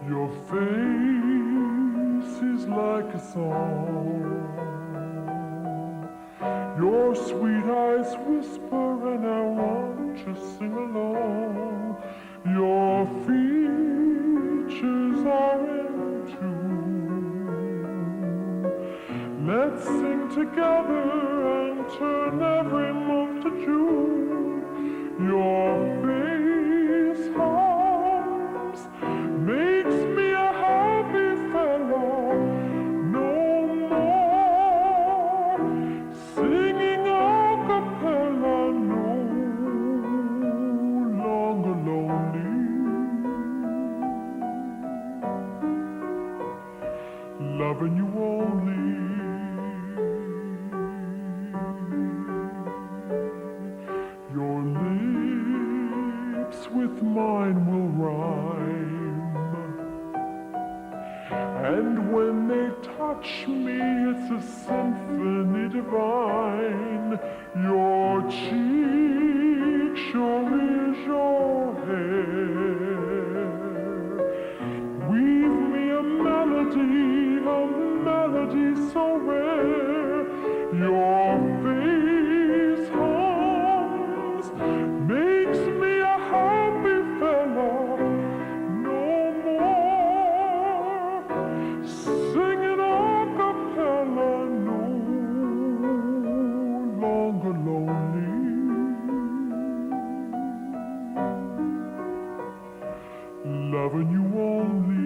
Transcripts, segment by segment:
Your face is like a song. Your sweet eyes whisper, and I want to sing along. Your feet Let's sing together and turn every month to June. Your face hums, makes me a happy fellow. No more singing a cappella, no longer lonely. Loving you only. Your lips with mine will rhyme, and when they touch me, it's a symphony divine. Your cheek sure is your hair. Weave me a melody so rare. Your face hums, makes me a happy fellow. No more singing a cappella, no longer lonely. Loving you only.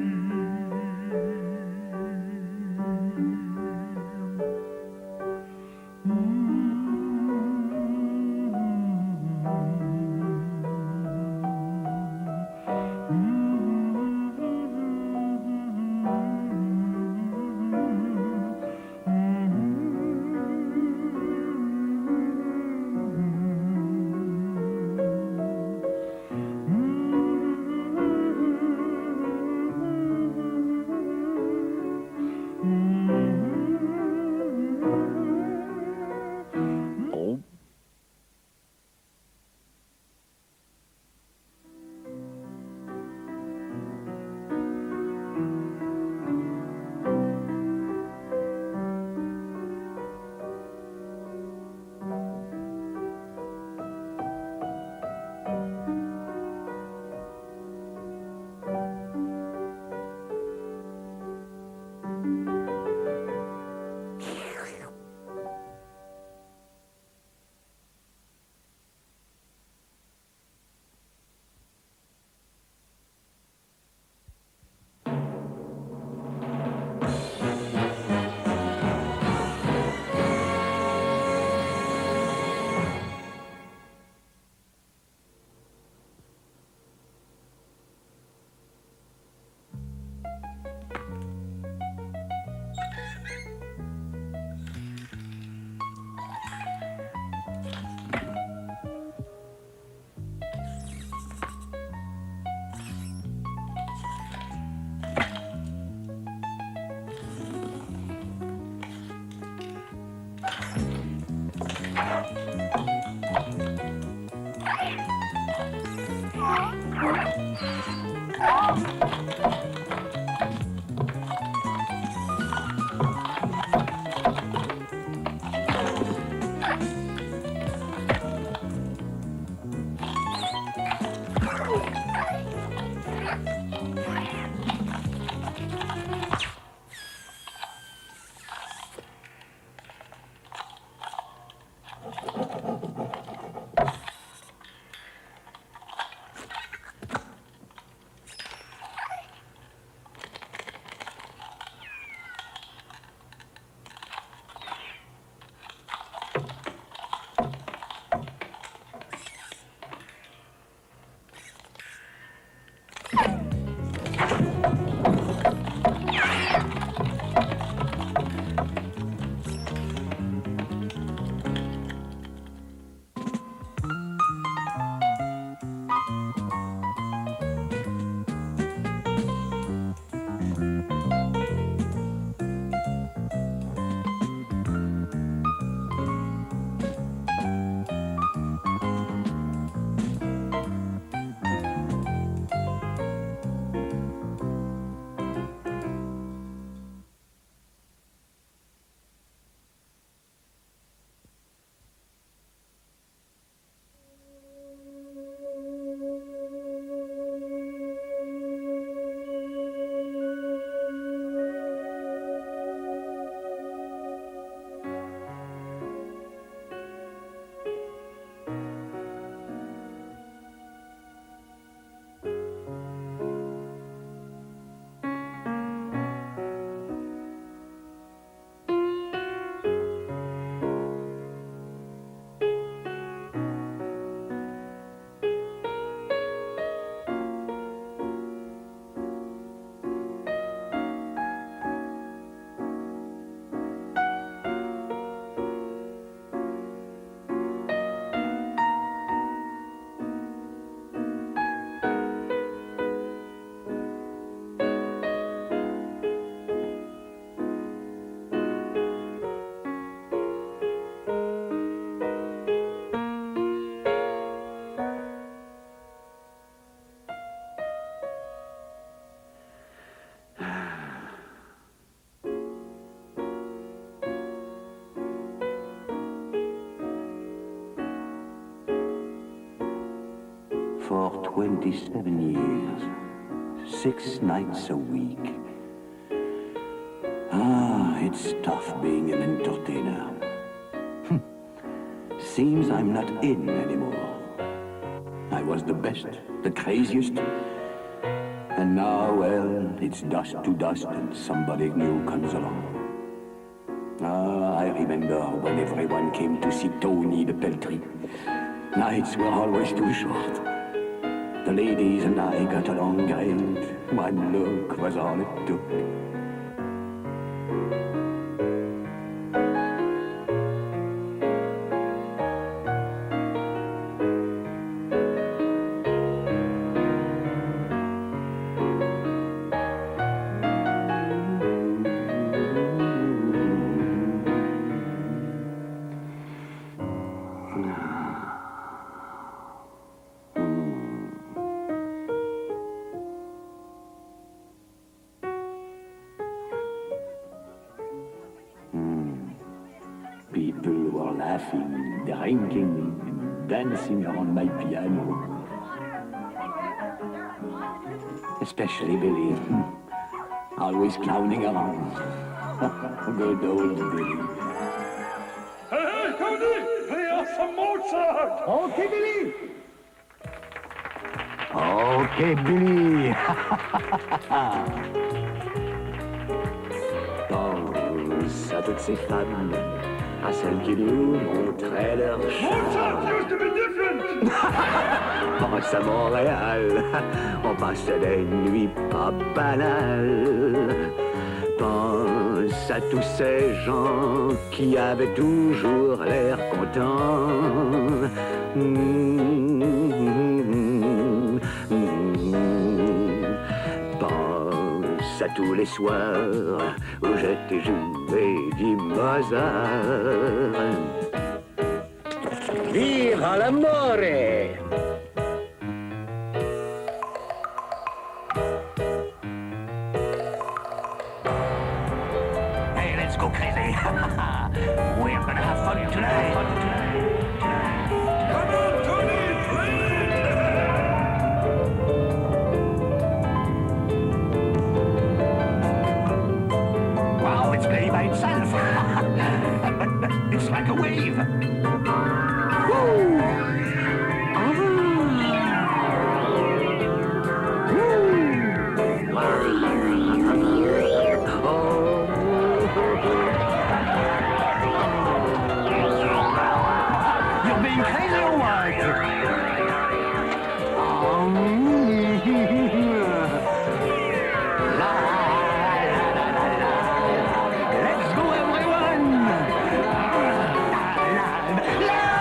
for 27 years, 6 nights a week. Ah, it's tough being an entertainer. Seems I'm not in anymore. I was the best, the craziest. And now, well, it's dust to dust and somebody new comes along. Ah, I remember when everyone came to see Tony the Peltry. Nights were always too short. The ladies and I got along great. One look was all it took. People were laughing, drinking, and dancing around my piano. Especially Billy. Always clowning around. Good old Billy. Hey, Tony! Play us some Mozart! Okay, Billy! Okay, Billy! Pense à toutes ces femmes, à celles qui nous montraient leur charme. Mozart used to be different! Pense à Montréal, on passait des nuits pas banales. Pense à tous ces gens qui avaient toujours l'air contents. Pense à tous les soirs où je t'ai joué du Mozart. Viva l'amore! Hey, let's go crazy! We're gonna have fun tonight! Come on, Tony! Play Wow, it's playing by itself! But it's like a wave! Woo! You're being crazy or what? La, la, la, la, la. Let's go, everyone! La, la, la, la,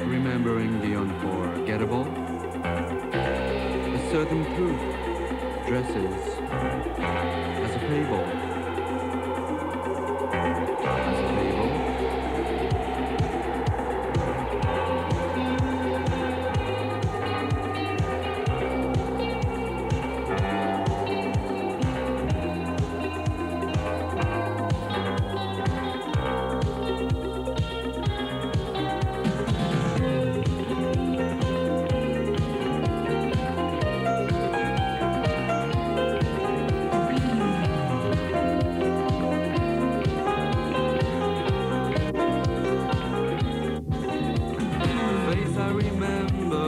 Remembering the unforgettable, a certain truth dresses as a fable. As a fable, face I remember,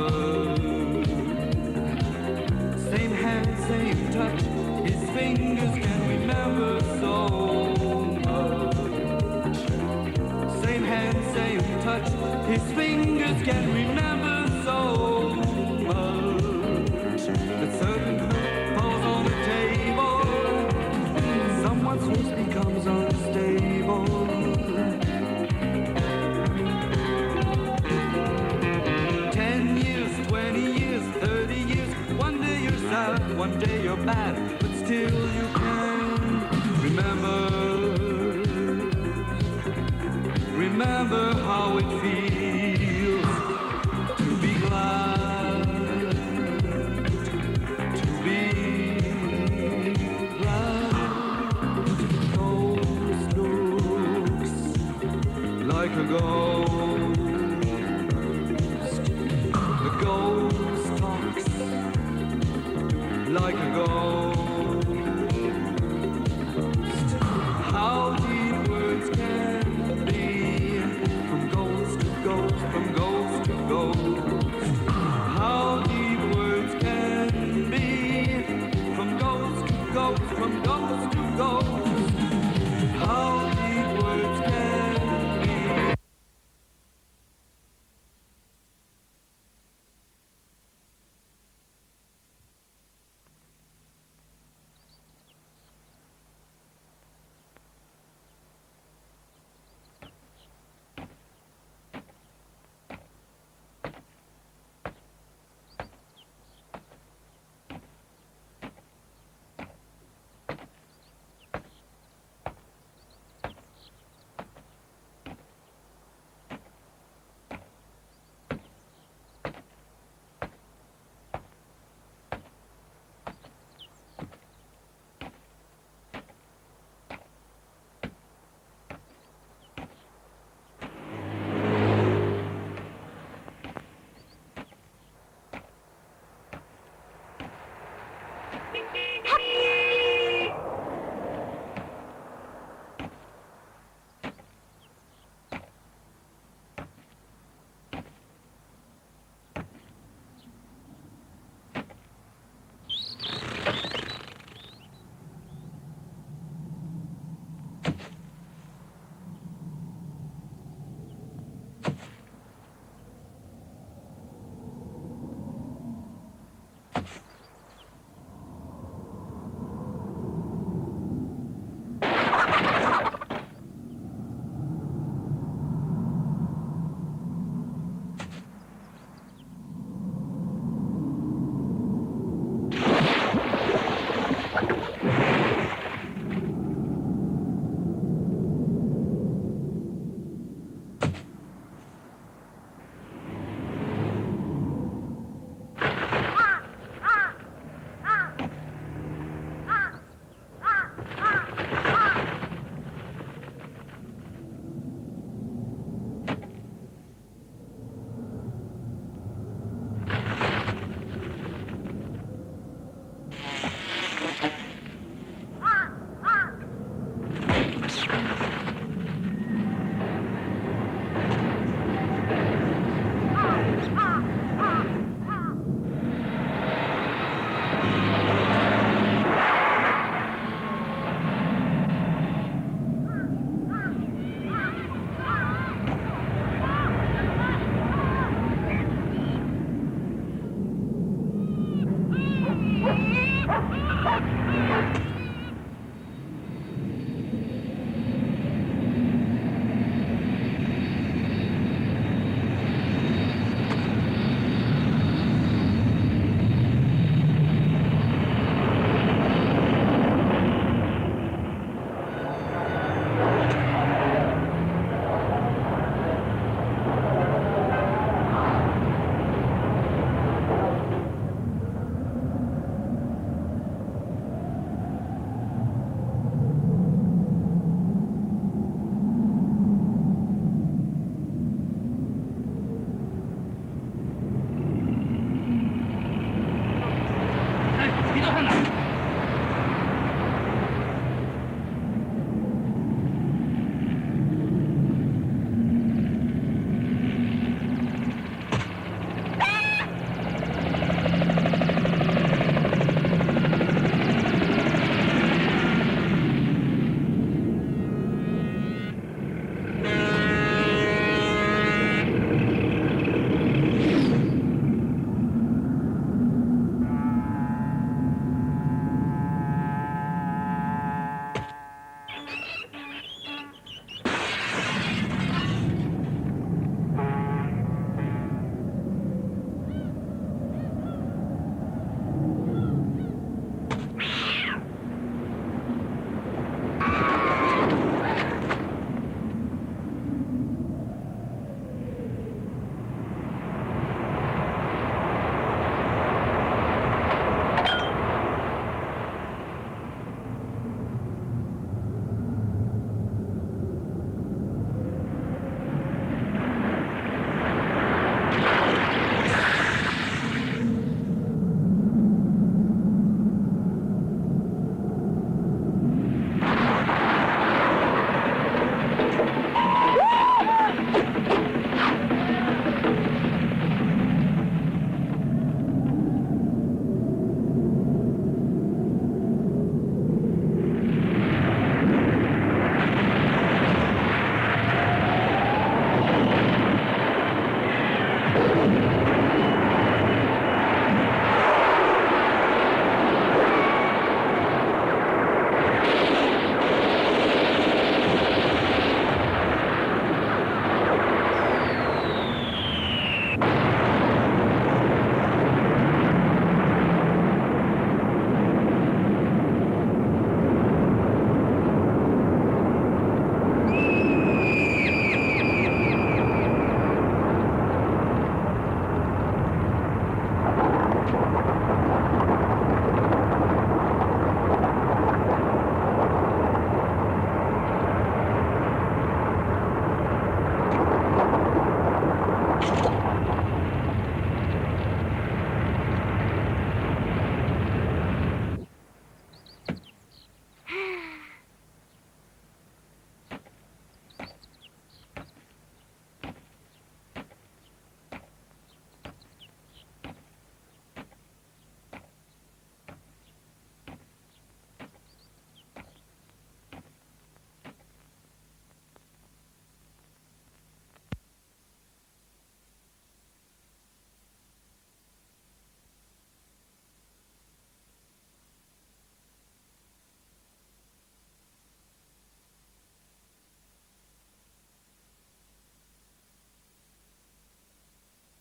same hand, same touch, his fingers can remember so much. Same hand, same touch, his fingers can remember so much. But certain falls on the table, remember how it feels to be glad, to be glad. Ghost looks like a ghost.